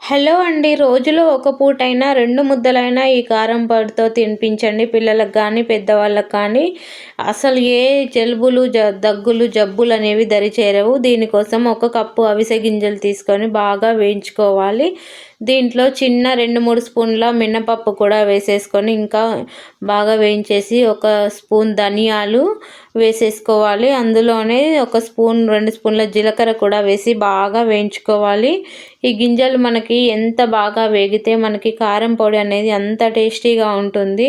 Hello అండి. రోజులో ఒక పూటైనా 2 ముద్దలైనా ఈ కారం పొడితో తినిపించండి పిల్లలకు గానీ, పెద్దవాళ్ళకి కానీ. అసలు ఏ జలుబులు, దగ్గులు, జబ్బులనేవి దరిచేరవు. దీనికోసం ఒక కప్పు అవిసె గింజలు తీసుకొని బాగా వేయించుకోవాలి. దీంట్లో చిన్న 2, 3 స్పూన్ల మినపప్పు కూడా వేసేసుకొని ఇంకా బాగా వేయించేసి, ఒక స్పూన్ ధనియాలు వేసేసుకోవాలి. అందులోనే ఒక స్పూన్, 2 స్పూన్ల జీలకర్ర కూడా వేసి బాగా వేయించుకోవాలి. ఈ గింజలు మనకి ఎంత బాగా వేగితే మనకి కారం పొడి అనేది అంత టేస్టీగా ఉంటుంది.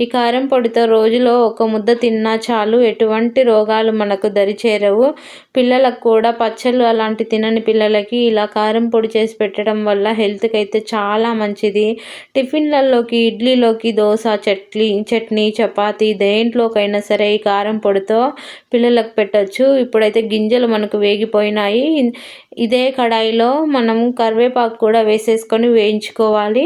ఈ కారం పొడితో రోజులో ఒక ముద్ద తిన్నా చాలు, ఎటువంటి రోగాలు మనకు దరిచేరవు. పిల్లలకు కూడా పచ్చళ్ళు అలాంటి తినని పిల్లలకి ఇలా కారం పొడి చేసి పెట్టడం వల్ల హెల్త్కి అయితే చాలా మంచిది. టిఫిన్లలోకి, ఇడ్లీలోకి, దోశ, చట్నీ, చపాతీ దేంట్లోకైనా సరే ఈ కారం పొడితో పిల్లలకు పెట్టచ్చు. ఇప్పుడైతే గింజలు మనకు వేగిపోయినాయి. ఇదే కడాయిలో మనం కరివేపాకు కూడా వేసేసుకొని వేయించుకోవాలి.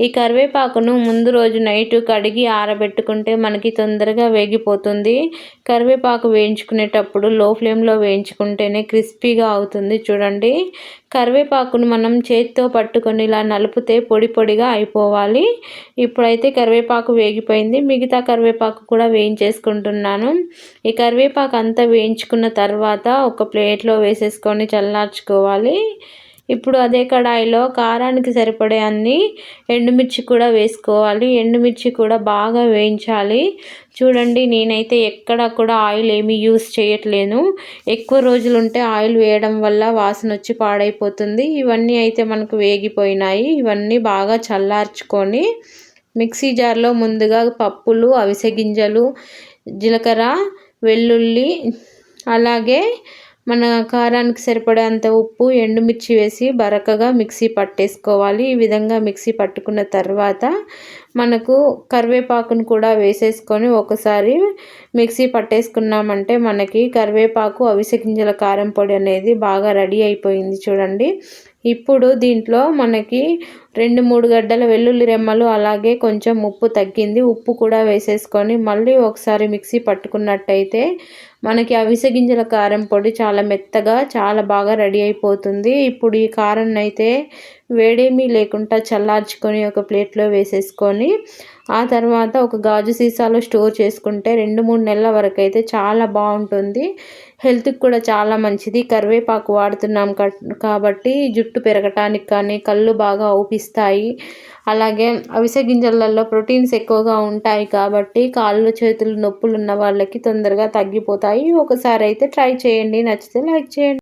ఈ కరివేపాకును ముందు రోజు నైట్ కడిగి ఆరబెట్టుకుంటే మనకి తొందరగా వేగిపోతుంది. కరివేపాకు వేయించుకునేటప్పుడు లో ఫ్లేమ్లో వేయించుకుంటేనే క్రిస్పీగా అవుతుంది. చూడండి, కరివేపాకును మనం చేతితో పట్టుకొని ఇలా నలిపితే పొడి పొడిగా అయిపోవాలి. ఇప్పుడైతే కరివేపాకు వేగిపోయింది. మిగతా కరివేపాకు కూడా వేయించేసుకుంటున్నాను. ఈ కరివేపాకు అంతా వేయించుకున్న తర్వాత ఒక ప్లేట్లో వేసేసుకొని చల్లార్చుకోవాలి. ఇప్పుడు అదే కడాయిలో కారానికి సరిపడే అన్ని ఎండుమిర్చి కూడా వేసుకోవాలి. ఎండుమిర్చి కూడా బాగా వేయించాలి. చూడండి, నేనైతే ఎక్కడ కూడా ఆయిల్ ఏమీ యూస్ చేయట్లేను. ఎక్కువ రోజులు ఉంటే ఆయిల్ వేయడం వల్ల వాసన వచ్చి పాడైపోతుంది. ఇవన్నీ అయితే మనకు వేగిపోయినాయి. ఇవన్నీ బాగా చల్లార్చుకొని మిక్సీ జార్లో ముందుగా పప్పులు, అవిసె గింజలు, జీలకర్ర, వెల్లుల్లి, అలాగే మన కారానికి సరిపడేంత ఉప్పు, ఎండుమిర్చి వేసి బరకగా మిక్సీ పట్టేసుకోవాలి. ఈ విధంగా మిక్సీ పట్టుకున్న తర్వాత మనకు కరివేపాకును కూడా వేసేసుకొని ఒకసారి మిక్సీ పట్టేసుకున్నామంటే మనకి కరివేపాకు, అవిసె గింజల కారం పొడి అనేది బాగా రెడీ అయిపోయింది. చూడండి, ఇప్పుడు దీంట్లో మనకి 2, 3 గడ్డల వెల్లుల్లి రెమ్మలు, అలాగే కొంచెం ఉప్పు తగ్గింది, ఉప్పు కూడా వేసేసుకొని మళ్ళీ ఒకసారి మిక్సీ పట్టుకున్నట్టయితే మనకి అవిసె గింజల కారం పొడి చాలా మెత్తగా చాలా బాగా రెడీ అయిపోతుంది. ఇప్పుడు ఈ కారం అయితే వేడేమీ లేకుండా చల్లార్చుకొని ఒక ప్లేట్లో వేసేసుకొని ఆ తర్వాత ఒక గాజు సీసాలో స్టోర్ చేసుకుంటే 2, 3 నెలల వరకు అయితే చాలా బాగుంటుంది. హెల్త్కి కూడా చాలా మంచిది. కరివేపాకు వాడుతున్నాం కాబట్టి జుట్టు పెరగటానికి కానీ, కళ్ళు బాగా ఊపిస్తాయి. అలాగే అవిసె గింజలలో ప్రోటీన్స్ ఎక్కువగా ఉంటాయి కాబట్టి కాళ్ళు చేతులు నొప్పులు ఉన్న వాళ్ళకి తొందరగా తగ్గిపోతాయి. ఒకసారి అయితే ట్రై చేయండి. నచ్చితే లైక్ చేయండి.